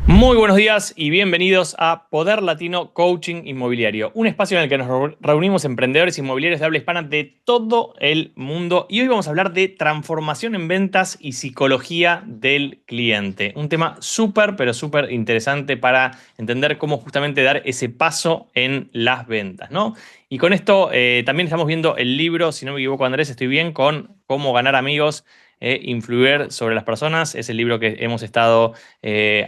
Muy buenos días y bienvenidos a Poder Latino Coaching Inmobiliario, un espacio en el que nos reunimos emprendedores inmobiliarios de habla hispana de todo el mundo y hoy vamos a hablar de transformación en ventas y psicología del cliente. Un tema súper, pero súper interesante para entender cómo justamente dar ese paso en las ventas, ¿no? Y con esto también estamos viendo el libro, si no me equivoco Andrés, estoy bien, con Cómo ganar amigos influir sobre las personas. Es el libro que hemos estado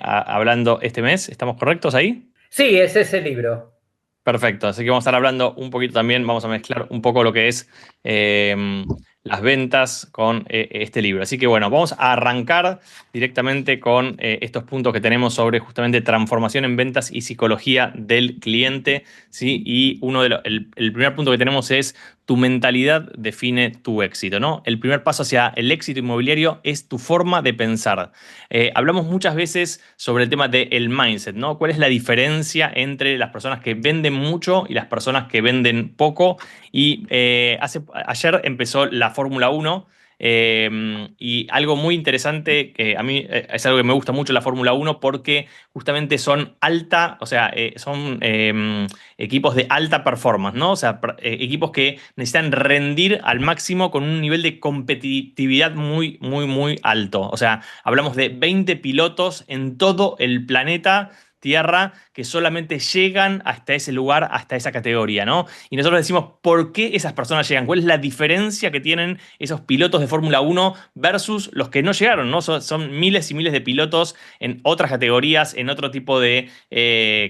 hablando este mes. ¿Estamos correctos ahí? Sí, es ese libro. Perfecto, así que vamos a estar hablando un poquito también, vamos a mezclar un poco lo que es eh, las ventas con este libro. Así que bueno, vamos a arrancar directamente con estos puntos que tenemos sobre justamente transformación en ventas y psicología del cliente, ¿sí? Y el primer punto que tenemos es tu mentalidad define tu éxito, ¿no? El primer paso hacia el éxito inmobiliario es tu forma de pensar. Hablamos muchas veces sobre el tema del mindset, ¿no? ¿Cuál es la diferencia entre las personas que venden mucho y las personas que venden poco? Y ayer empezó la Fórmula 1. Y algo muy interesante, que a mí es algo que me gusta mucho la Fórmula 1 porque justamente son o sea, son equipos de alta performance, ¿no? O sea, equipos que necesitan rendir al máximo con un nivel de competitividad muy, muy, muy alto. O sea, hablamos de 20 pilotos en todo el planeta Tierra que solamente llegan hasta ese lugar, hasta esa categoría, ¿no? Y nosotros decimos, ¿por qué esas personas llegan? ¿Cuál es la diferencia que tienen esos pilotos de Fórmula 1 versus los que no llegaron, ¿no? Son miles y miles de pilotos en otras categorías, en otro tipo de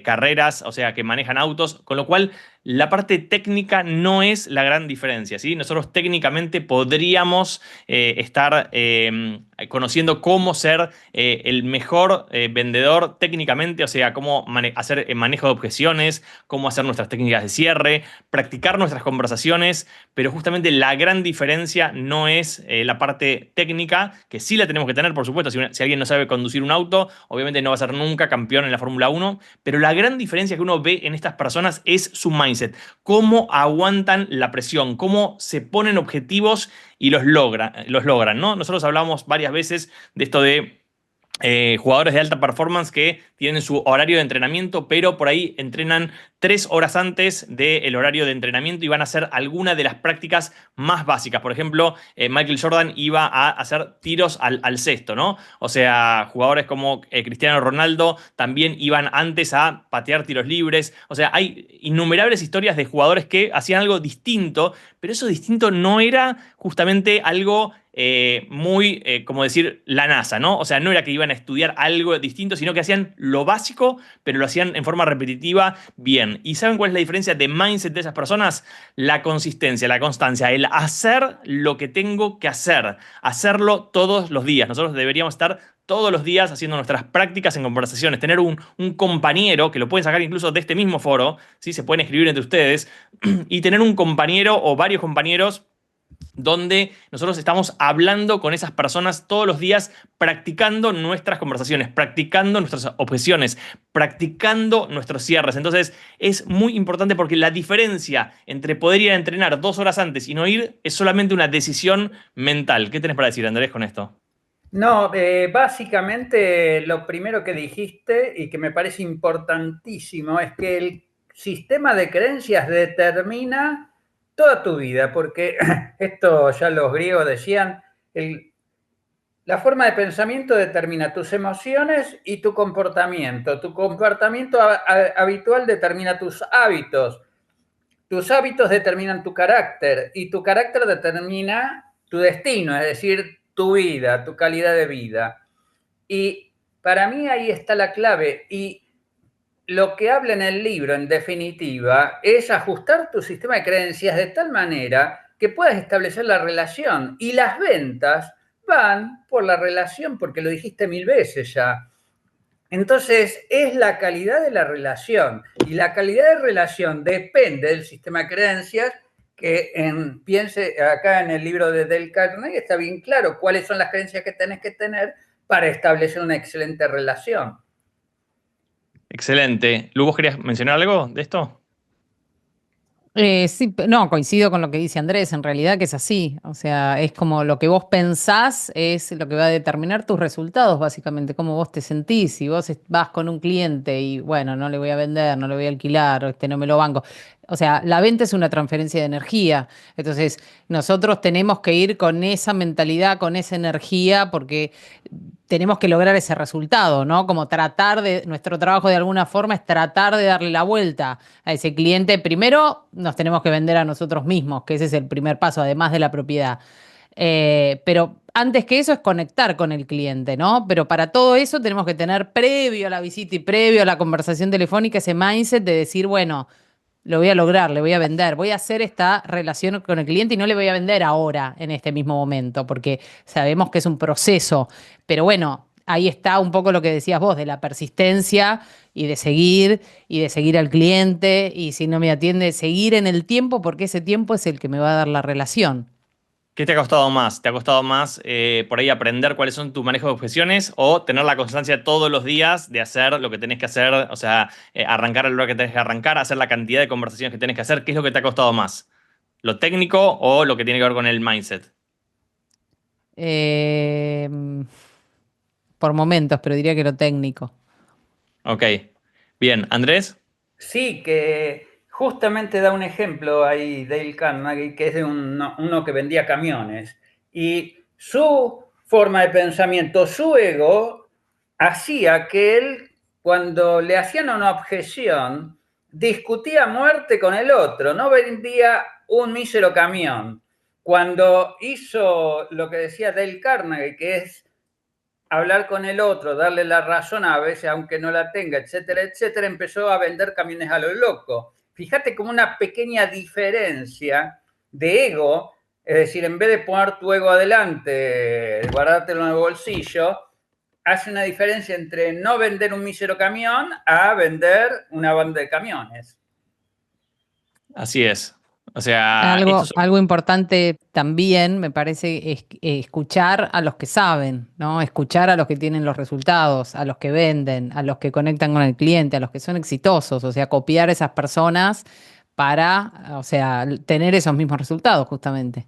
carreras, o sea, que manejan autos, con lo cual la parte técnica no es la gran diferencia, ¿sí? Nosotros técnicamente podríamos estar conociendo cómo ser el mejor vendedor técnicamente, o sea, cómo hacer manejo de objeciones, cómo hacer nuestras técnicas de cierre, practicar nuestras conversaciones, pero justamente la gran diferencia no es la parte técnica, que sí la tenemos que tener, por supuesto. Si alguien no sabe conducir un auto, obviamente no va a ser nunca campeón en la Fórmula 1, pero la gran diferencia que uno ve en estas personas es su mindset, cómo aguantan la presión, cómo se ponen objetivos y los logran, ¿no? Nosotros hablamos varias veces de esto de jugadores de alta performance que tienen su horario de entrenamiento, pero por ahí entrenan 3 horas antes del horario de entrenamiento y van a hacer alguna de las prácticas más básicas. Por ejemplo, Michael Jordan iba a hacer tiros al cesto, ¿no? O sea, jugadores como Cristiano Ronaldo también iban antes a patear tiros libres. O sea, hay innumerables historias de jugadores que hacían algo distinto, pero eso distinto no era justamente algo como decir, la NASA, ¿no? O sea, no era que iban a estudiar algo distinto, sino que hacían lo básico, pero lo hacían en forma repetitiva bien. ¿Y saben cuál es la diferencia de mindset de esas personas? La consistencia, la constancia, el hacer lo que tengo que hacer, hacerlo todos los días. Nosotros deberíamos estar todos los días haciendo nuestras prácticas en conversaciones, tener un compañero, que lo pueden sacar incluso de este mismo foro, ¿sí? Se pueden escribir entre ustedes, y tener un compañero o varios compañeros donde nosotros estamos hablando con esas personas todos los días, practicando nuestras conversaciones, practicando nuestras objeciones, practicando nuestros cierres. Entonces es muy importante porque la diferencia entre poder ir a entrenar 2 horas antes y no ir es solamente una decisión mental. ¿Qué tenés para decir, Andrés, con esto? No, básicamente lo primero que dijiste y que me parece importantísimo es que el sistema de creencias determina toda tu vida, porque esto ya los griegos decían, la forma de pensamiento determina tus emociones y tu comportamiento habitual determina tus hábitos determinan tu carácter y tu carácter determina tu destino, es decir, tu vida, tu calidad de vida. Y para mí ahí está la clave. Y lo que habla en el libro, en definitiva, es ajustar tu sistema de creencias de tal manera que puedas establecer la relación. Y las ventas van por la relación, porque lo dijiste mil veces ya. Entonces, es la calidad de la relación. Y la calidad de relación depende del sistema de creencias piense acá en el libro de Dale Carnegie, está bien claro cuáles son las creencias que tenés que tener para establecer una excelente relación. Excelente. Lu, ¿vos querías mencionar algo de esto? Sí, no, coincido con lo que dice Andrés, en realidad que es así, o sea, es como lo que vos pensás es lo que va a determinar tus resultados, básicamente, cómo vos te sentís. Si vos vas con un cliente y, bueno, no le voy a vender, no le voy a alquilar, o no me lo banco. O sea, la venta es una transferencia de energía, entonces nosotros tenemos que ir con esa mentalidad, con esa energía, porque tenemos que lograr ese resultado, ¿no? Como tratar de, nuestro trabajo de alguna forma es tratar de darle la vuelta a ese cliente. Primero nos tenemos que vender a nosotros mismos, que ese es el primer paso, además de la propiedad. Pero antes que eso es conectar con el cliente, ¿no? Pero para todo eso tenemos que tener previo a la visita y previo a la conversación telefónica ese mindset de decir, bueno, lo voy a lograr, le voy a vender, voy a hacer esta relación con el cliente y no le voy a vender ahora, en este mismo momento, porque sabemos que es un proceso. Pero bueno, ahí está un poco lo que decías vos, de la persistencia y de seguir al cliente, y si no me atiende, seguir en el tiempo, porque ese tiempo es el que me va a dar la relación. ¿Qué te ha costado más? ¿Te ha costado más por ahí aprender cuáles son tus manejos de objeciones o tener la constancia todos los días de hacer lo que tenés que hacer? O sea, arrancar a la hora que tenés que arrancar, hacer la cantidad de conversaciones que tenés que hacer. ¿Qué es lo que te ha costado más? ¿Lo técnico o lo que tiene que ver con el mindset? Eh, por momentos, pero diría que lo técnico. Ok. Bien, Andrés. Sí, que justamente da un ejemplo ahí, Dale Carnegie, que es de uno que vendía camiones. Y su forma de pensamiento, su ego, hacía que él, cuando le hacían una objeción, discutía a muerte con el otro, no vendía un mísero camión. Cuando hizo lo que decía Dale Carnegie, que es hablar con el otro, darle la razón a veces, aunque no la tenga, etcétera, etcétera, empezó a vender camiones a lo loco. Fíjate como una pequeña diferencia de ego, es decir, en vez de poner tu ego adelante, guardártelo en el bolsillo, hace una diferencia entre no vender un mísero camión a vender una banda de camiones. Así es. O sea, estos Algo, son. algo importante también, me parece, es escuchar a los que saben, ¿no? Escuchar a los que tienen los resultados, a los que venden, a los que conectan con el cliente, a los que son exitosos, o sea, copiar a esas personas para, o sea, tener esos mismos resultados, justamente.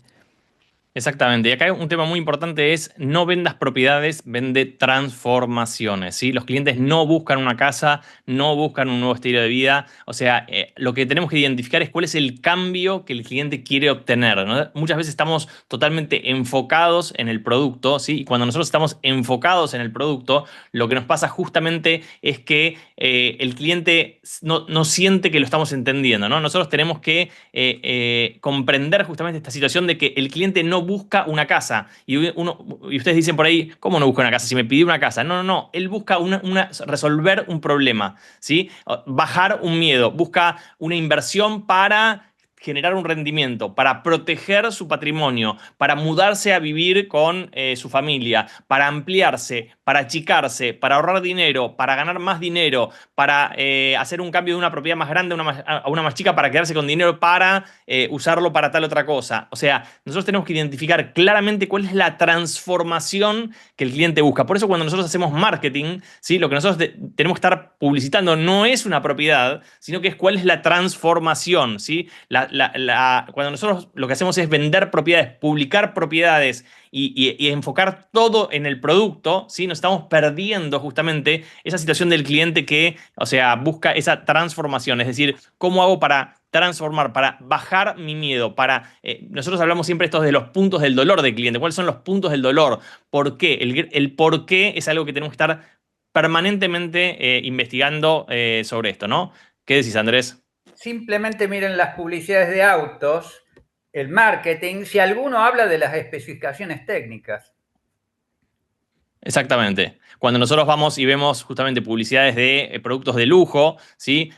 Exactamente. Y acá un tema muy importante es no vendas propiedades, vende transformaciones, ¿sí? Los clientes no buscan una casa, no buscan un nuevo estilo de vida. O sea, lo que tenemos que identificar es cuál es el cambio que el cliente quiere obtener, ¿no? Muchas veces estamos totalmente enfocados en el producto, ¿sí? Y cuando nosotros estamos enfocados en el producto, lo que nos pasa justamente es que el cliente no siente que lo estamos entendiendo, ¿no? Nosotros tenemos que comprender justamente esta situación de que el cliente no busca una casa. Y ustedes dicen por ahí, ¿cómo no busca una casa? Si me pidió una casa. No, no, no. Él busca resolver un problema, ¿sí? Bajar un miedo. Busca una inversión para generar un rendimiento, para proteger su patrimonio, para mudarse a vivir con su familia, para ampliarse, para achicarse, para ahorrar dinero, para ganar más dinero, para hacer un cambio de una propiedad más grande a una más chica, para quedarse con dinero para usarlo para tal otra cosa. O sea, nosotros tenemos que identificar claramente cuál es la transformación que el cliente busca. Por eso cuando nosotros hacemos marketing, ¿sí? Lo que nosotros tenemos que estar publicitando no es una propiedad, sino que es cuál es la transformación, ¿sí? Cuando nosotros lo que hacemos es vender propiedades, publicar propiedades y enfocar todo en el producto, ¿sí? Nos estamos perdiendo justamente esa situación del cliente que, o sea, busca esa transformación. Es decir, ¿cómo hago para transformar, para bajar mi miedo, nosotros hablamos siempre estos de los puntos del dolor del cliente. ¿Cuáles son los puntos del dolor? ¿Por qué? El por qué es algo que tenemos que estar permanentemente investigando sobre esto, ¿no? ¿Qué decís, Andrés? Simplemente miren las publicidades de autos, el marketing, si alguno habla de las especificaciones técnicas. Exactamente. Cuando nosotros vamos y vemos justamente publicidades de productos de lujo, ¿sí?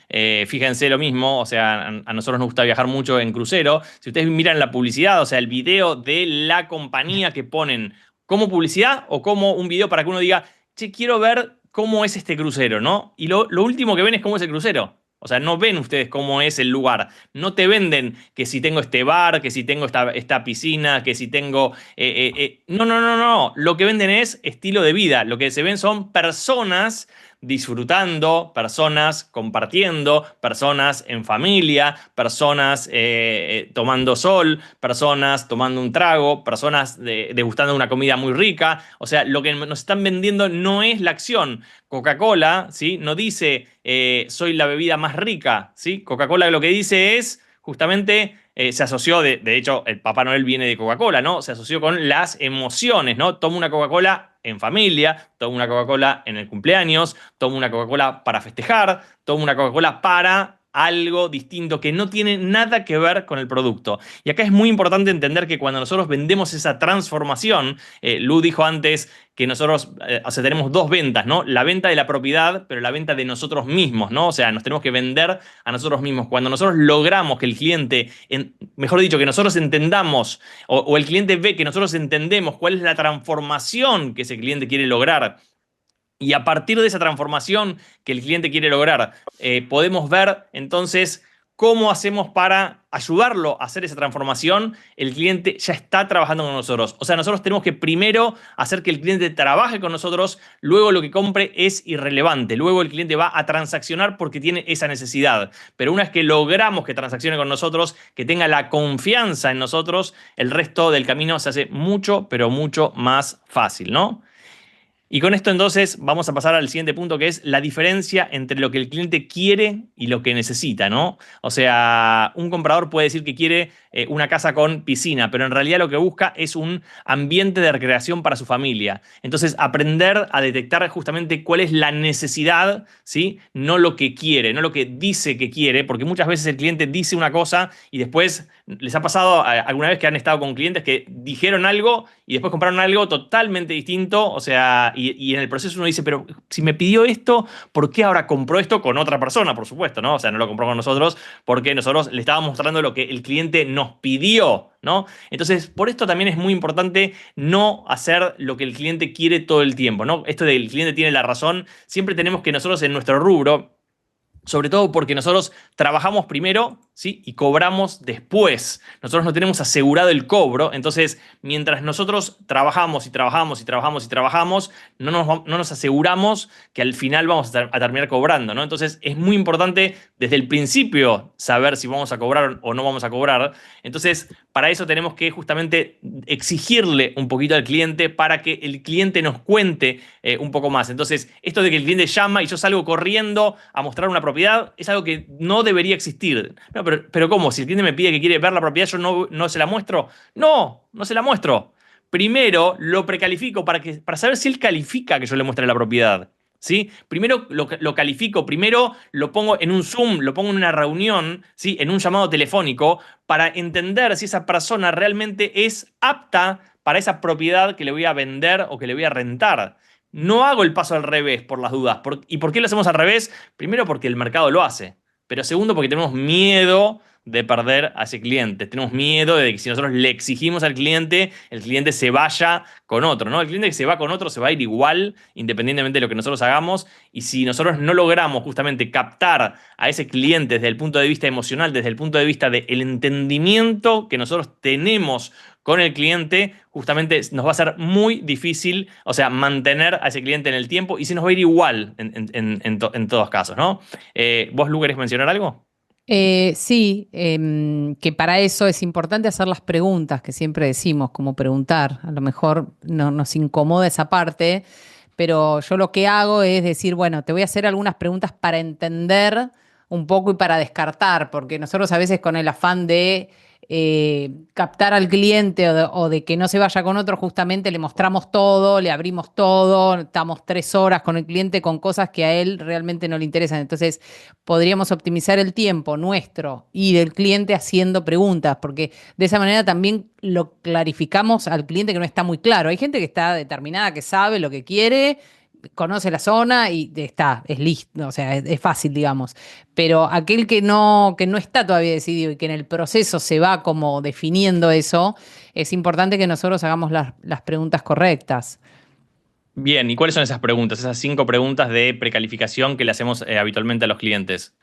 Fíjense lo mismo, o sea, a nosotros nos gusta viajar mucho en crucero. Si ustedes miran la publicidad, o sea, el video de la compañía que ponen como publicidad o como un video para que uno diga, che, quiero ver cómo es este crucero, ¿no? Y lo último que ven es cómo es el crucero. O sea, no ven ustedes cómo es el lugar. No te venden que si tengo este bar, que si tengo esta piscina, que si tengo no, no, no, no. Lo que venden es estilo de vida. Lo que se ven son personas disfrutando, personas compartiendo, personas en familia, personas tomando sol, personas tomando un trago, personas degustando una comida muy rica. O sea, lo que nos están vendiendo no es la acción. Coca-Cola, ¿sí? No dice soy la bebida más rica, ¿sí? Coca-Cola lo que dice es justamente se asoció, de hecho, el Papá Noel viene de Coca-Cola, ¿no? Se asoció con las emociones, ¿no? Tomo una Coca-Cola en familia, tomo una Coca-Cola en el cumpleaños, tomo una Coca-Cola para festejar, tomo una Coca-Cola para algo distinto que no tiene nada que ver con el producto. Y acá es muy importante entender que cuando nosotros vendemos esa transformación, Lu dijo antes que nosotros, o sea, tenemos dos ventas, ¿no? La venta de la propiedad, pero la venta de nosotros mismos, ¿no? O sea, nos tenemos que vender a nosotros mismos. Cuando nosotros logramos que el cliente, mejor dicho, que nosotros entendamos, o el cliente ve que nosotros entendemos cuál es la transformación que ese cliente quiere lograr, y a partir de esa transformación que el cliente quiere lograr, podemos ver entonces cómo hacemos para ayudarlo a hacer esa transformación. El cliente ya está trabajando con nosotros. O sea, nosotros tenemos que primero hacer que el cliente trabaje con nosotros, luego lo que compre es irrelevante. Luego el cliente va a transaccionar porque tiene esa necesidad. Pero una vez que logramos que transaccione con nosotros, que tenga la confianza en nosotros, el resto del camino se hace mucho, pero mucho más fácil, ¿no? Y con esto entonces vamos a pasar al siguiente punto, que es la diferencia entre lo que el cliente quiere y lo que necesita, ¿no? O sea, un comprador puede decir que quiere una casa con piscina, pero en realidad lo que busca es un ambiente de recreación para su familia. Entonces, aprender a detectar justamente cuál es la necesidad, ¿sí? No lo que quiere, no lo que dice que quiere, porque muchas veces el cliente dice una cosa y después les ha pasado alguna vez que han estado con clientes que dijeron algo y después compraron algo totalmente distinto, o sea, y en el proceso uno dice, pero si me pidió esto, ¿por qué ahora compró esto con otra persona, por supuesto, ¿no? O sea, no lo compró con nosotros porque nosotros le estábamos mostrando lo que el cliente nos pidió, ¿no? Entonces, por esto también es muy importante no hacer lo que el cliente quiere todo el tiempo, ¿no? Esto del cliente tiene la razón, siempre tenemos que nosotros en nuestro rubro, sobre todo porque nosotros trabajamos primero, ¿sí? Y cobramos después. Nosotros no tenemos asegurado el cobro, entonces mientras nosotros trabajamos y trabajamos y trabajamos y trabajamos, no nos aseguramos que al final vamos a terminar cobrando, ¿no? Entonces es muy importante desde el principio saber si vamos a cobrar o no vamos a cobrar. Entonces, para eso tenemos que justamente exigirle un poquito al cliente para que el cliente nos cuente un poco más. Entonces, esto de que el cliente llama y yo salgo corriendo a mostrar una propiedad es algo que no debería existir. No, pero ¿cómo? Si el cliente me pide que quiere ver la propiedad, ¿yo no se la muestro? No se la muestro. Primero lo precalifico para saber si él califica que yo le muestre la propiedad. ¿Sí? Primero lo califico, primero lo pongo en un Zoom, lo pongo en una reunión, ¿sí? En un llamado telefónico, para entender si esa persona realmente es apta para esa propiedad que le voy a vender o que le voy a rentar. No hago el paso al revés por las dudas. ¿Y por qué lo hacemos al revés? Primero porque el mercado lo hace. Pero segundo porque tenemos miedo de perder a ese cliente. Tenemos miedo de que si nosotros le exigimos al cliente, el cliente se vaya con otro, ¿no? El cliente que se va con otro se va a ir igual, independientemente de lo que nosotros hagamos. Y si nosotros no logramos justamente captar a ese cliente desde el punto de vista emocional, desde el punto de vista del entendimiento que nosotros tenemos con el cliente, justamente nos va a ser muy difícil, o sea, mantener a ese cliente en el tiempo y se nos va a ir igual en todos casos, ¿no? ¿Vos, Lu, querés mencionar algo? Sí, que para eso es importante hacer las preguntas que siempre decimos, como preguntar. A lo mejor no, nos incomoda esa parte, pero yo lo que hago es decir, bueno, te voy a hacer algunas preguntas para entender un poco y para descartar, porque nosotros a veces con el afán de captar al cliente o de que no se vaya con otro, justamente le mostramos todo, le abrimos todo, estamos 3 horas con el cliente con cosas que a él realmente no le interesan. Entonces, podríamos optimizar el tiempo nuestro y del cliente haciendo preguntas, porque de esa manera también lo clarificamos al cliente que no está muy claro. Hay gente que está determinada, que sabe lo que quiere, conoce la zona y está, es listo, o sea, es fácil, digamos. Pero aquel que no está todavía decidido y que en el proceso se va como definiendo eso, es importante que nosotros hagamos las preguntas correctas. Bien, ¿y cuáles son esas preguntas? Esas 5 preguntas de precalificación que le hacemos habitualmente a los clientes.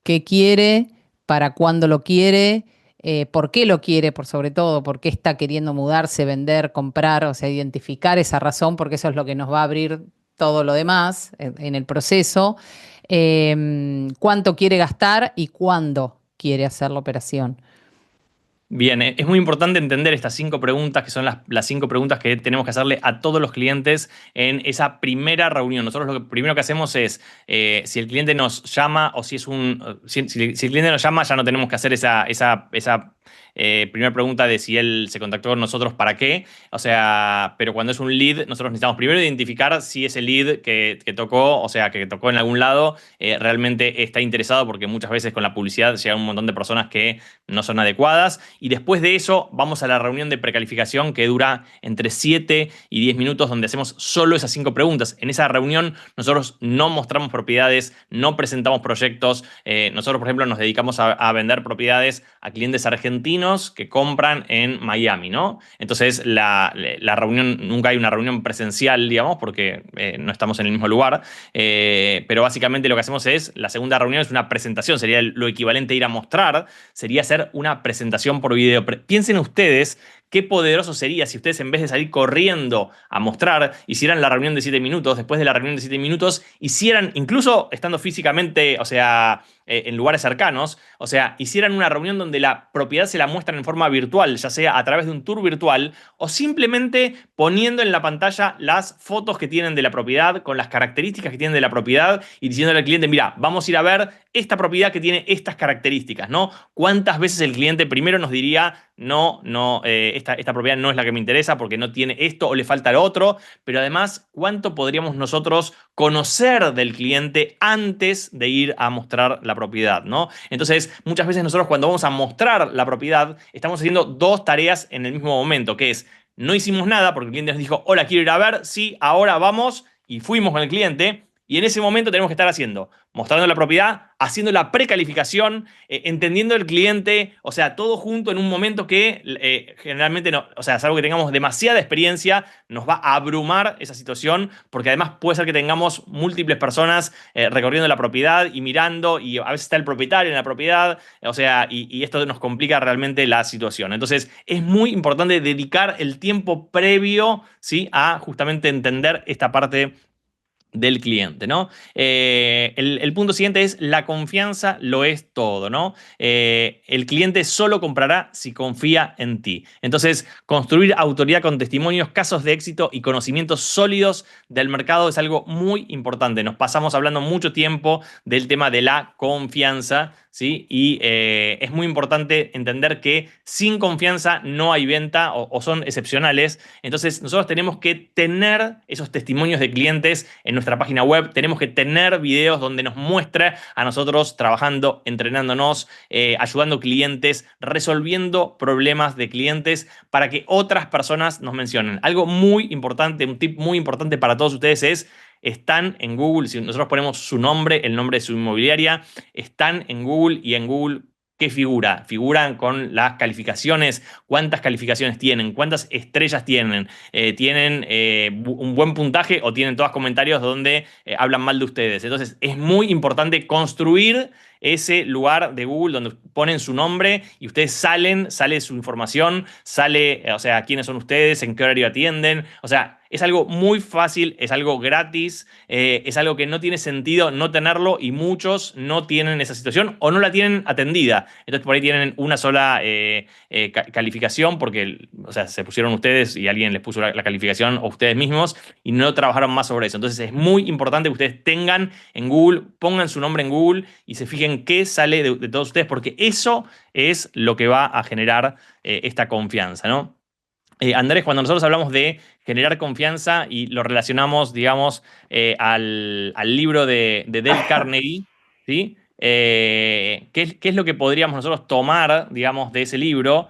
¿Qué quiere? ¿Para cuándo lo quiere? ¿Por qué lo quiere? Por sobre todo, ¿por qué está queriendo mudarse, vender, comprar? O sea, identificar esa razón, porque eso es lo que nos va a abrir todo lo demás en el proceso, cuánto quiere gastar y cuándo quiere hacer la operación. Bien, es muy importante entender estas 5 preguntas, que son las 5 preguntas que tenemos que hacerle a todos los clientes en esa primera reunión. Nosotros lo que primero que hacemos es, si el cliente nos llama o si es si el cliente nos llama, ya no tenemos que hacer esa primera pregunta de si él se contactó con nosotros para qué. O sea, pero cuando es un lead, nosotros necesitamos primero identificar si ese lead que tocó, o sea, que tocó en algún lado, realmente está interesado, porque muchas veces con la publicidad llegan un montón de personas que no son adecuadas. Y después de eso vamos a la reunión de precalificación, que dura entre 7 y 10 minutos, donde hacemos solo esas 5 preguntas. En esa reunión nosotros no mostramos propiedades, no presentamos proyectos. Nosotros, por ejemplo, nos dedicamos a vender propiedades a clientes argentinos que compran en Miami, ¿no? Entonces la reunión, nunca hay una reunión presencial, digamos, porque no estamos en el mismo lugar. Pero básicamente lo que hacemos es, la segunda reunión es una presentación, sería lo equivalente a ir a mostrar, sería hacer una presentación por video. Piensen ustedes qué poderoso sería si ustedes, en vez de salir corriendo a mostrar, hicieran la reunión de 7 minutos, después de la reunión de 7 minutos, hicieran, incluso estando físicamente, o sea, en lugares cercanos, o sea, hicieran una reunión donde la propiedad se la muestran en forma virtual, ya sea a través de un tour virtual o simplemente poniendo en la pantalla las fotos que tienen de la propiedad, con las características que tienen de la propiedad, y diciéndole al cliente: mira, vamos a ir a ver esta propiedad que tiene estas características, ¿no? ¿Cuántas veces el cliente primero nos diría: no, esta propiedad no es la que me interesa porque no tiene esto o le falta lo otro? Pero además, ¿cuánto podríamos nosotros conocer del cliente antes de ir a mostrar la propiedad, ¿no? Entonces, muchas veces nosotros, cuando vamos a mostrar la propiedad, estamos haciendo 2 tareas en el mismo momento, que es: no hicimos nada porque el cliente nos dijo: hola, quiero ir a ver, sí, ahora vamos, y fuimos con el cliente. Y en ese momento tenemos que estar haciendo, mostrando la propiedad, haciendo la precalificación, entendiendo el cliente, o sea, todo junto en un momento que generalmente no, o sea, salvo que tengamos demasiada experiencia, nos va a abrumar esa situación, porque además puede ser que tengamos múltiples personas recorriendo la propiedad y mirando, y a veces está el propietario en la propiedad, o sea, y esto nos complica realmente la situación. Entonces, es muy importante dedicar el tiempo previo, ¿sí?, a justamente entender esta parte del cliente, ¿no? El punto siguiente es: la confianza lo es todo, ¿no? El cliente solo comprará si confía en ti. Entonces, construir autoridad con testimonios, casos de éxito y conocimientos sólidos del mercado es algo muy importante. Nos pasamos hablando mucho tiempo del tema de la confianza, ¿sí? Y es muy importante entender que sin confianza no hay venta, o son excepcionales. Entonces, nosotros tenemos que tener esos testimonios de clientes en nuestra página web, tenemos que tener videos donde nos muestre a nosotros trabajando, entrenándonos, ayudando clientes, resolviendo problemas de clientes, para que otras personas nos mencionen. Algo muy importante, un tip muy importante para todos ustedes es: están en Google, si nosotros ponemos su nombre, el nombre de su inmobiliaria, están en Google, y en Google, ¿qué figura? Figuran con las calificaciones, cuántas calificaciones tienen, cuántas estrellas tienen, tienen un buen puntaje, o tienen todos comentarios donde hablan mal de ustedes. Entonces, es muy importante construir ese lugar de Google donde ponen su nombre y ustedes sale su información, sale, o sea, quiénes son ustedes, en qué horario atienden. O sea, es algo muy fácil, es algo gratis, es algo que no tiene sentido no tenerlo, y muchos no tienen esa situación o no la tienen atendida. Entonces, por ahí tienen una sola calificación porque, o sea, se pusieron ustedes y alguien les puso la calificación, o ustedes mismos, y no trabajaron más sobre eso. Entonces, es muy importante que ustedes tengan en Google, pongan su nombre en Google y se fijen qué sale de todos ustedes, porque eso es lo que va a generar esta confianza, ¿no? Andrés, cuando nosotros hablamos de generar confianza y lo relacionamos, digamos, al libro de Dale Carnegie, ¿sí? ¿Qué es lo que podríamos nosotros tomar, digamos, de ese libro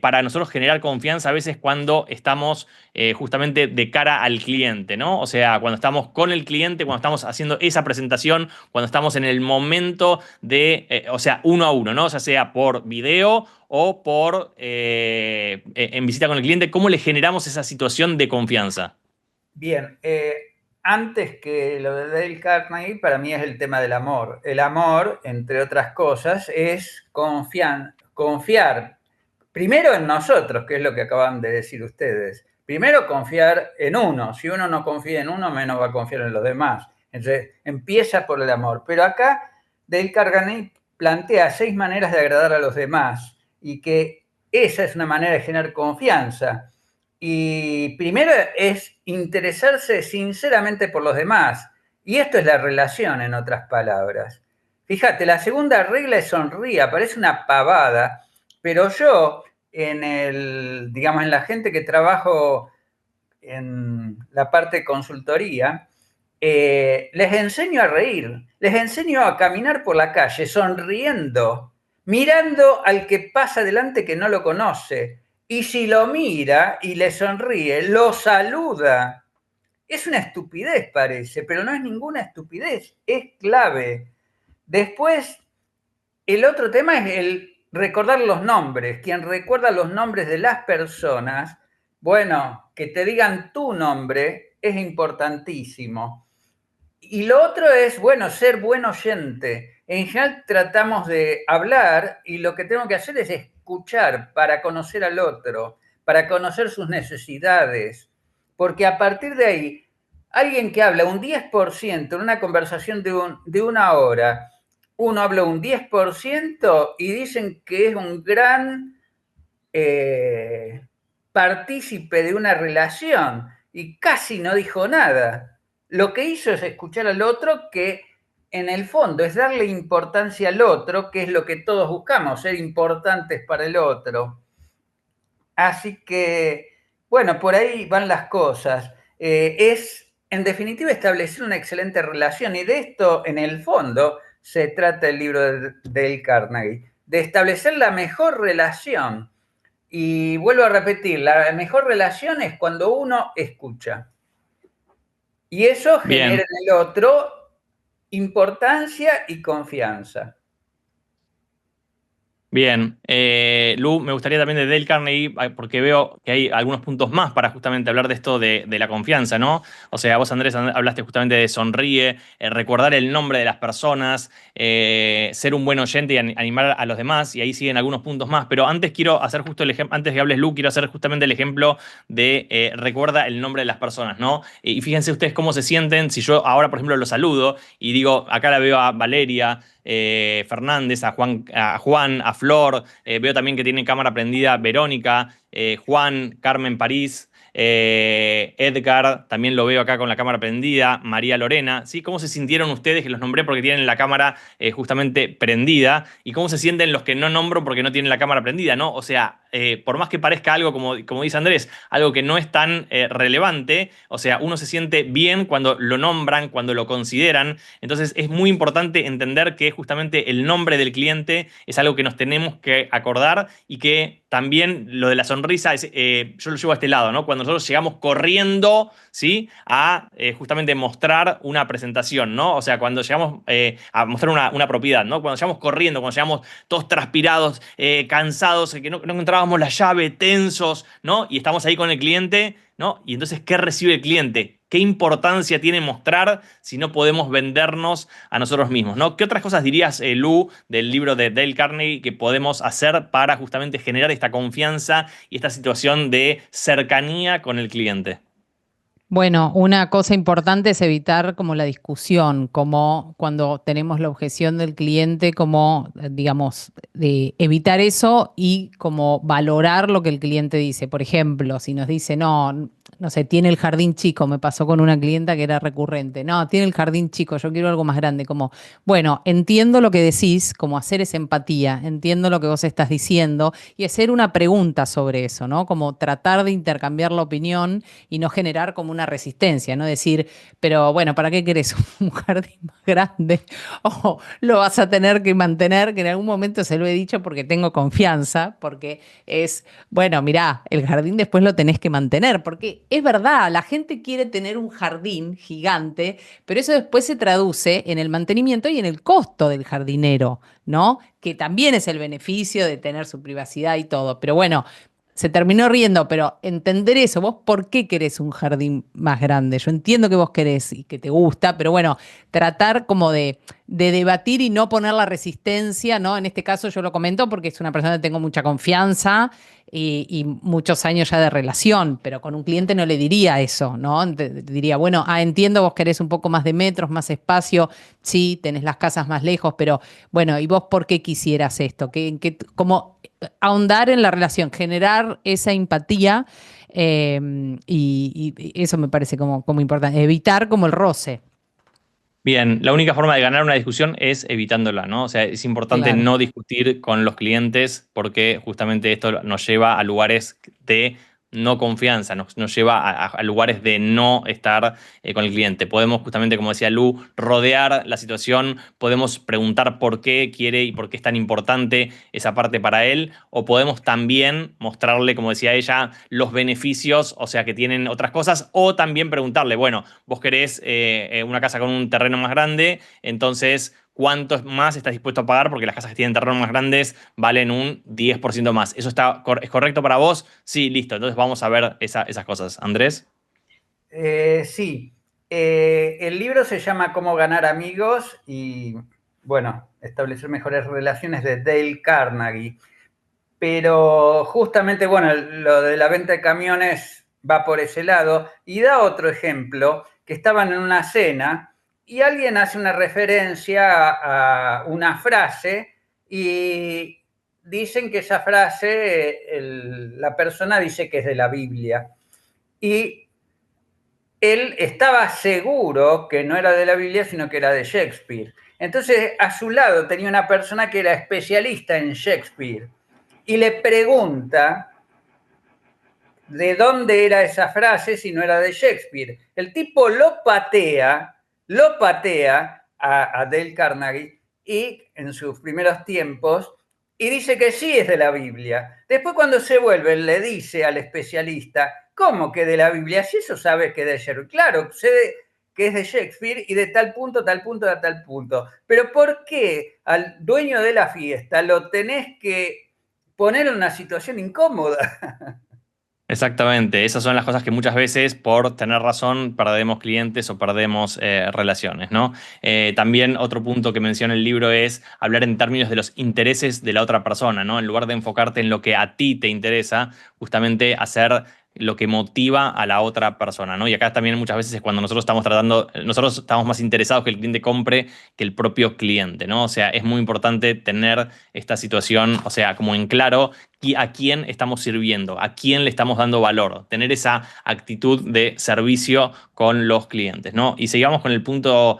para nosotros generar confianza a veces cuando estamos justamente de cara al cliente, ¿no? O sea, cuando estamos con el cliente, cuando estamos haciendo esa presentación, cuando estamos en el momento de, o sea, uno a uno, ¿no? Ya sea por video o por en visita con el cliente, ¿cómo le generamos esa situación de confianza? Bien, antes que lo de Dale Carnegie, para mí es el tema del amor. El amor, entre otras cosas, es confiar primero en nosotros, que es lo que acaban de decir ustedes, Primero, confiar en uno. Si uno no confía en uno, menos va a confiar en los demás. Entonces, empieza por el amor. Pero acá Dale Carnegie plantea 6 maneras de agradar a los demás y que esa es una manera de generar confianza. Y primero es interesarse sinceramente por los demás. Y esto es la relación, en otras palabras. Fíjate, la segunda regla es sonría, parece una pavada, pero yo digamos, en la gente que trabajo en la parte de consultoría, les enseño a reír, les enseño a caminar por la calle sonriendo, mirando al que pasa delante que no lo conoce. Y si lo mira y le sonríe, lo saluda. Es una estupidez, parece, pero no es ninguna estupidez, es clave. Después, el otro tema es el recordar los nombres. Quien recuerda los nombres de las personas, bueno, que te digan tu nombre es importantísimo. Y lo otro es, bueno, ser buen oyente. En general tratamos de hablar y lo que tengo que hacer es escuchar para conocer al otro, para conocer sus necesidades. Porque a partir de ahí, alguien que habla un 10% en una conversación de una hora, uno habla un 10% y dicen que es un gran partícipe de una relación y casi no dijo nada. Lo que hizo es escuchar al otro, que en el fondo es darle importancia al otro, que es lo que todos buscamos, ser importantes para el otro. Así que, bueno, por ahí van las cosas. Es, en definitiva, establecer una excelente relación, y de esto, en el fondo, se trata el libro de Dale Carnegie, de establecer la mejor relación. Y vuelvo a repetir, la mejor relación es cuando uno escucha. Y eso genera en el otro importancia y confianza. Bien, Lu, me gustaría también de Dale Carnegie, porque veo que hay algunos puntos más para justamente hablar de esto de la confianza, ¿no? O sea, vos, Andrés, hablaste justamente de sonríe, recordar el nombre de las personas, ser un buen oyente y animar a los demás, y ahí siguen algunos puntos más. Pero antes quiero hacer justo el ejemplo, antes que hables, Lu, quiero hacer justamente el ejemplo de recuerda el nombre de las personas, ¿no? Y fíjense ustedes cómo se sienten si yo ahora, por ejemplo, los saludo y digo, acá la veo a Valeria. Fernández, a Juan, a Flor, veo también que tiene cámara prendida Verónica, Juan, Carmen París, Edgar, también lo veo acá con la cámara prendida, María Lorena, ¿sí? ¿Cómo se sintieron ustedes, que los nombré porque tienen la cámara justamente prendida? ¿Y cómo se sienten los que no nombro porque no tienen la cámara prendida, ¿no? O sea, por más que parezca algo, como dice Andrés, algo que no es tan relevante, o sea, uno se siente bien cuando lo nombran, cuando lo consideran. Entonces es muy importante entender que justamente el nombre del cliente es algo que nos tenemos que acordar, y que también lo de la sonrisa es, yo lo llevo a este lado, ¿no? Cuando nosotros llegamos corriendo, ¿sí? A justamente mostrar una presentación, ¿no? O sea, cuando llegamos a mostrar una propiedad, ¿no? Cuando llegamos corriendo, cuando llegamos todos transpirados, cansados, que no encontrábamos la llave, tensos, ¿no? Y estamos ahí con el cliente, ¿no? Y entonces, ¿qué recibe el cliente? ¿Qué importancia tiene mostrar si no podemos vendernos a nosotros mismos, ¿no? ¿Qué otras cosas dirías, Lu, del libro de Dale Carnegie, que podemos hacer para justamente generar esta confianza y esta situación de cercanía con el cliente? Bueno, una cosa importante es evitar como la discusión, como cuando tenemos la objeción del cliente, como, digamos, de evitar eso y como valorar lo que el cliente dice. Por ejemplo, si nos dice, no, no sé, tiene el jardín chico, me pasó con una clienta que era recurrente, no, tiene el jardín chico, yo quiero algo más grande, como, bueno, entiendo lo que decís, como hacer esa empatía, entiendo lo que vos estás diciendo y hacer una pregunta sobre eso, ¿no? Como tratar de intercambiar la opinión y no generar como una resistencia, ¿no? Decir, pero bueno, ¿para qué querés un jardín más grande? O lo vas a tener que mantener, que en algún momento se lo he dicho porque tengo confianza, porque es, bueno, mirá, el jardín después lo tenés que mantener, porque es verdad, la gente quiere tener un jardín gigante, pero eso después se traduce en el mantenimiento y en el costo del jardinero, ¿no? Que también es el beneficio de tener su privacidad y todo. Pero bueno, se terminó riendo, pero entender eso, vos por qué querés un jardín más grande. Yo entiendo que vos querés y que te gusta, pero bueno, tratar como de debatir y no poner la resistencia, ¿no? En este caso yo lo comento porque es una persona que tengo mucha confianza, y muchos años ya de relación, pero con un cliente no le diría eso, ¿no? Diría, bueno, entiendo, vos querés un poco más de metros, más espacio, sí, tenés las casas más lejos, pero bueno, ¿y vos por qué quisieras esto? Como ahondar en la relación, generar esa empatía y eso me parece como importante, evitar como el roce. Bien, la única forma de ganar una discusión es evitándola, ¿no? O sea, es importante Claro. no discutir con los clientes porque justamente esto nos lleva a lugares de no confianza, nos lleva a lugares de no estar con el cliente. Podemos justamente, como decía Lu, rodear la situación, podemos preguntar por qué quiere y por qué es tan importante esa parte para él, o podemos también mostrarle, como decía ella, los beneficios, o sea, que tienen otras cosas, o también preguntarle, bueno, vos querés una casa con un terreno más grande, entonces, ¿cuánto más estás dispuesto a pagar? Porque las casas que tienen terrenos más grandes valen un 10% más. ¿Eso es correcto para vos? Sí, listo. Entonces vamos a ver esas cosas. Andrés. Sí, el libro se llama Cómo ganar amigos y, bueno, establecer mejores relaciones de Dale Carnegie. Pero justamente, bueno, lo de la venta de camiones va por ese lado. Y da otro ejemplo, que estaban en una cena y alguien hace una referencia a una frase y dicen que esa frase, la persona dice que es de la Biblia. Y él estaba seguro que no era de la Biblia, sino que era de Shakespeare. Entonces, a su lado tenía una persona que era especialista en Shakespeare y le pregunta de dónde era esa frase si no era de Shakespeare. El tipo lo patea a Dale Carnegie y en sus primeros tiempos y dice que sí es de la Biblia. Después cuando se vuelve le dice al especialista, ¿cómo que de la Biblia? Si eso sabes que es de Shakespeare. Claro, sé que es de Shakespeare y de tal punto, tal punto, de tal punto. Pero ¿por qué al dueño de la fiesta lo tenés que poner en una situación incómoda? Exactamente, esas son las cosas que muchas veces por tener razón perdemos clientes o perdemos relaciones, ¿no? También otro punto que menciona el libro es hablar en términos de los intereses de la otra persona, ¿no? En lugar de enfocarte en lo que a ti te interesa, justamente hacer lo que motiva a la otra persona, ¿no? Y acá también muchas veces es cuando nosotros estamos más interesados que el cliente compre que el propio cliente, ¿no? O sea, es muy importante tener esta situación, o sea, como en claro a quién estamos sirviendo, a quién le estamos dando valor, tener esa actitud de servicio con los clientes, ¿no? Y sigamos con el punto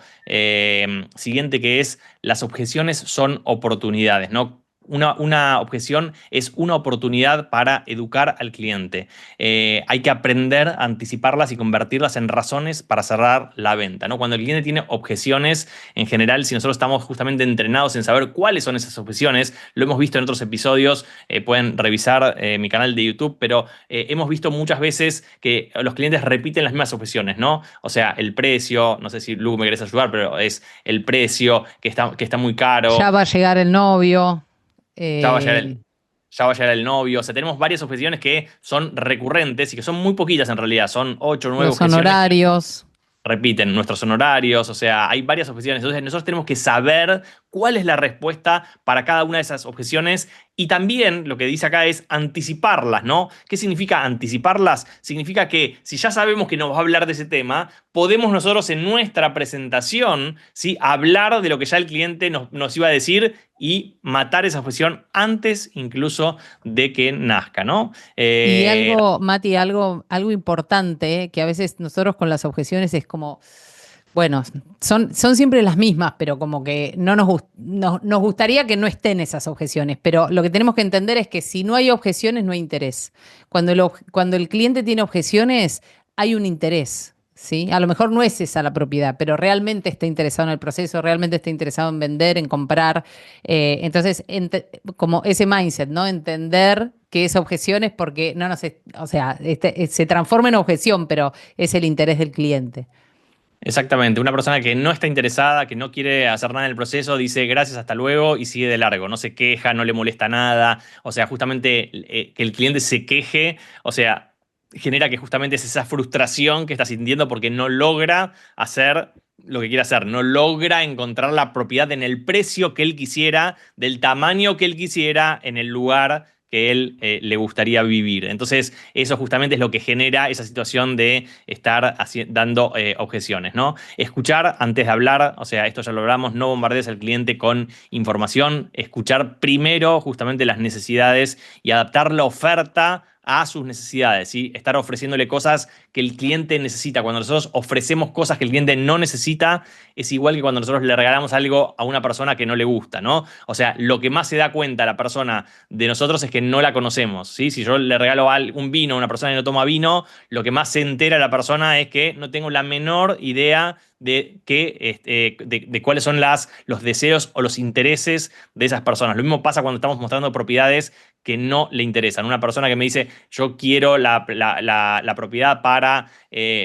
siguiente que es las objeciones son oportunidades, ¿no? Una objeción es una oportunidad para educar al cliente. Hay que aprender a anticiparlas y convertirlas en razones para cerrar la venta, ¿no? Cuando el cliente tiene objeciones, en general, si nosotros estamos justamente entrenados en saber cuáles son esas objeciones, lo hemos visto en otros episodios, pueden revisar mi canal de YouTube, pero hemos visto muchas veces que los clientes repiten las mismas objeciones, ¿no? O sea, el precio, no sé si Lu me querés ayudar, pero es el precio que está muy caro. Ya va a llegar el novio. Ya va a llegar eh, ya va a llegar el novio. O sea, tenemos varias objeciones que son recurrentes y que son muy poquitas en realidad. Son 8 o 9 los objeciones que honorarios. repiten nuestros honorarios. O sea, hay varias objeciones. Entonces, nosotros tenemos que saber cuál es la respuesta para cada una de esas objeciones. Y también lo que dice acá es anticiparlas, ¿no? ¿Qué significa anticiparlas? Significa que si ya sabemos que nos va a hablar de ese tema, podemos nosotros en nuestra presentación, ¿sí? Hablar de lo que ya el cliente nos iba a decir y matar esa objeción antes incluso de que nazca, ¿no? Y algo, Mati, algo importante, que a veces nosotros con las objeciones es como, bueno, son siempre las mismas, pero como que no nos gustaría que no estén esas objeciones. Pero lo que tenemos que entender es que si no hay objeciones, no hay interés. Cuando el cliente tiene objeciones, hay un interés. ¿Sí? A lo mejor no es esa la propiedad, pero realmente está interesado en el proceso, realmente está interesado en vender, en comprar. Entonces, como ese mindset, ¿no? Entender que es objeción es porque no nos, o sea, se transforma en objeción, pero es el interés del cliente. Exactamente, una persona que no está interesada, que no quiere hacer nada en el proceso, dice gracias, hasta luego y sigue de largo, no se queja, no le molesta nada, o sea, justamente que el cliente se queje, o sea, genera que justamente es esa frustración que está sintiendo porque no logra hacer lo que quiere hacer, no logra encontrar la propiedad en el precio que él quisiera, del tamaño que él quisiera, en el lugar que él le gustaría vivir. Entonces, eso justamente es lo que genera esa situación de estar dando objeciones, ¿no? Escuchar antes de hablar, o sea, esto ya lo hablamos, no bombardees al cliente con información, escuchar primero justamente las necesidades y adaptar la oferta a sus necesidades, ¿sí? Estar ofreciéndole cosas que el cliente necesita. Cuando nosotros ofrecemos cosas que el cliente no necesita, es igual que cuando nosotros le regalamos algo a una persona que no le gusta, ¿no? O sea, lo que más se da cuenta la persona de nosotros es que no la conocemos, ¿sí? Si yo le regalo un vino a una persona que no toma vino, lo que más se entera la persona es que no tengo la menor idea de cuáles son los deseos o los intereses de esas personas. Lo mismo pasa cuando estamos mostrando propiedades que no le interesan. Una persona que me dice, yo quiero la propiedad para,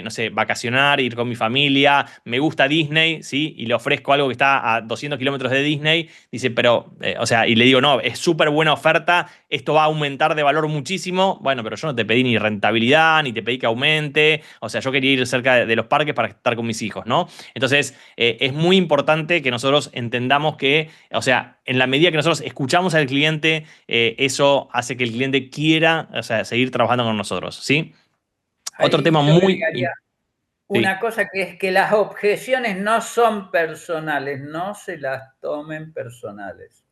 no sé, vacacionar, ir con mi familia, me gusta Disney, ¿sí? Y le ofrezco algo que está a 200 kilómetros de Disney, dice, pero, o sea, y le digo, no, es súper buena oferta, esto va a aumentar de valor muchísimo. Bueno, pero yo no te pedí ni rentabilidad, ni te pedí que aumente, o sea, yo quería ir cerca de los parques para estar con mis hijos, ¿no? Entonces, es muy importante que nosotros entendamos que, o sea, en la medida que nosotros escuchamos al cliente, eso hace que el cliente quiera, o sea, seguir trabajando con nosotros, ¿sí? Otro Ahí tema yo muy... agregaría Sí, una cosa que es que las objeciones no son personales, no se las tomen personales.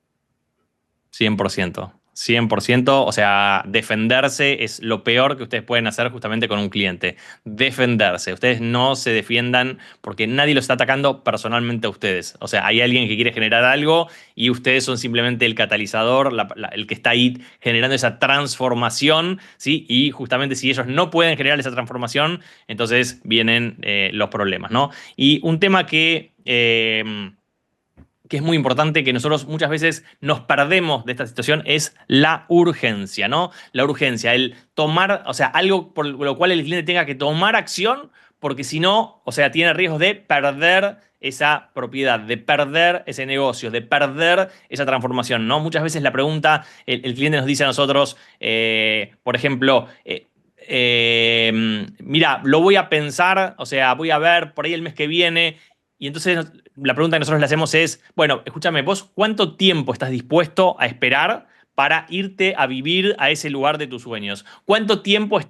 100%. 100%, o sea, defenderse es lo peor que ustedes pueden hacer justamente con un cliente. Defenderse. Ustedes no se defiendan porque nadie lo está atacando personalmente a ustedes. O sea, hay alguien que quiere generar algo y ustedes son simplemente el catalizador, el que está ahí generando esa transformación, ¿sí? Y justamente si ellos no pueden generar esa transformación, entonces vienen los problemas, ¿no? Y un tema que es muy importante, que nosotros muchas veces nos perdemos de esta situación, es la urgencia, ¿no? La urgencia, el tomar, o sea, algo por lo cual el cliente tenga que tomar acción, porque si no, o sea, tiene riesgos de perder esa propiedad, de perder ese negocio, de perder esa transformación, ¿no? Muchas veces la pregunta, el cliente nos dice a nosotros, por ejemplo, mira, lo voy a pensar, o sea, voy a ver por ahí el mes que viene. Y entonces la pregunta que nosotros le hacemos es, bueno, escúchame, vos, ¿cuánto tiempo estás dispuesto a esperar para irte a vivir a ese lugar de tus sueños? ¿Cuánto tiempo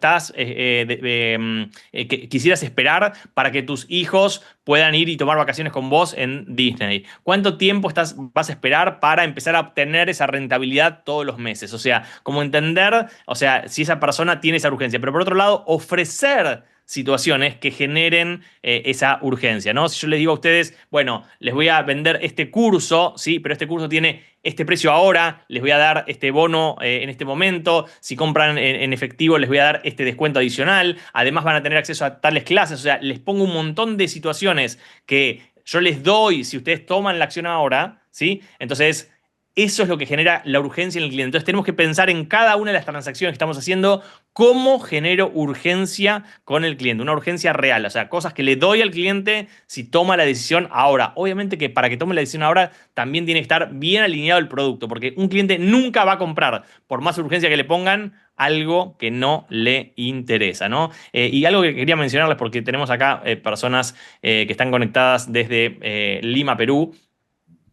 quisieras esperar para que tus hijos puedan ir y tomar vacaciones con vos en Disney? ¿Cuánto tiempo vas a esperar para empezar a obtener esa rentabilidad todos los meses? O sea, como entender, o sea, si esa persona tiene esa urgencia, pero por otro lado, ofrecer situaciones que generen esa urgencia, ¿no? Si yo les digo a ustedes, bueno, les voy a vender este curso, ¿sí? Pero este curso tiene este precio ahora, les voy a dar este bono en este momento, si compran en efectivo les voy a dar este descuento adicional, además van a tener acceso a tales clases, o sea, les pongo un montón de situaciones que yo les doy si ustedes toman la acción ahora, ¿sí? Entonces, eso es lo que genera la urgencia en el cliente. Entonces tenemos que pensar en cada una de las transacciones que estamos haciendo, cómo genero urgencia con el cliente, una urgencia real, o sea, cosas que le doy al cliente si toma la decisión ahora. Obviamente que para que tome la decisión ahora también tiene que estar bien alineado el producto, porque un cliente nunca va a comprar, por más urgencia que le pongan, algo que no le interesa, ¿no? Y algo que quería mencionarles, porque tenemos acá personas que están conectadas desde Lima, Perú,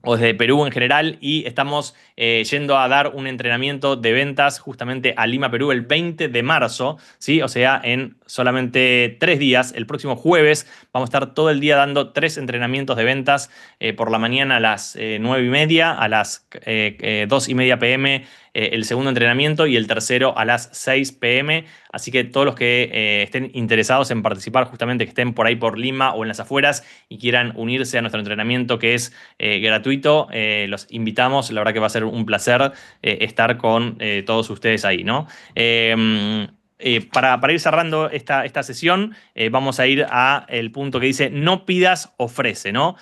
o desde Perú en general, y estamos yendo a dar un entrenamiento de ventas justamente a Lima, Perú, el 20 de marzo, ¿sí? O sea, en solamente 3 días, el próximo jueves, vamos a estar todo el día dando 3 entrenamientos de ventas, por la mañana a las 9:30, a las 2:30 p.m., el segundo entrenamiento y el tercero a las 6 p.m. Así que todos los que estén interesados en participar, justamente que estén por ahí por Lima o en las afueras y quieran unirse a nuestro entrenamiento que es gratuito, los invitamos. La verdad que va a ser un placer estar con todos ustedes ahí, ¿no? Para ir cerrando esta sesión, vamos a ir a el punto que dice no pidas, ofrece, ¿no?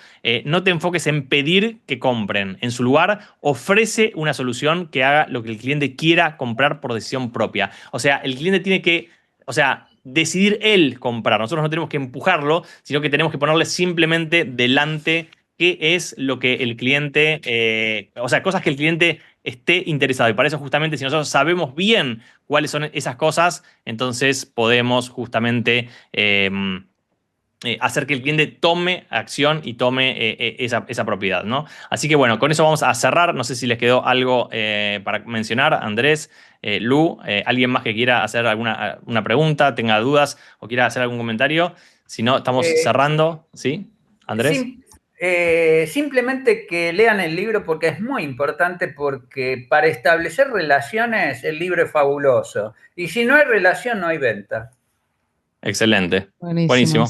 No te enfoques en pedir que compren. En su lugar, ofrece una solución que haga lo que el cliente quiera comprar por decisión propia. O sea, el cliente tiene que, o sea, decidir él comprar. Nosotros no tenemos que empujarlo, sino que tenemos que ponerle simplemente delante qué es lo que el cliente, o sea, cosas que el cliente esté interesado. Y para eso justamente, si nosotros sabemos bien cuáles son esas cosas, entonces podemos justamente hacer que el cliente tome acción y tome esa propiedad, ¿no? Así que bueno, con eso vamos a cerrar. No sé si les quedó algo para mencionar, Andrés, Lu, alguien más que quiera hacer una pregunta, tenga dudas o quiera hacer algún comentario. Si no, estamos cerrando, ¿sí? Andrés. Simplemente que lean el libro porque es muy importante, porque para establecer relaciones el libro es fabuloso. Y si no hay relación, no hay venta. Excelente. Buenísimo.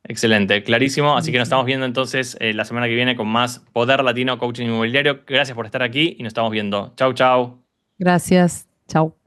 Excelente, clarísimo. Así que nos estamos viendo entonces la semana que viene con más Poder Latino Coaching Inmobiliario. Gracias por estar aquí y nos estamos viendo. Chau, chau. Gracias. Chau.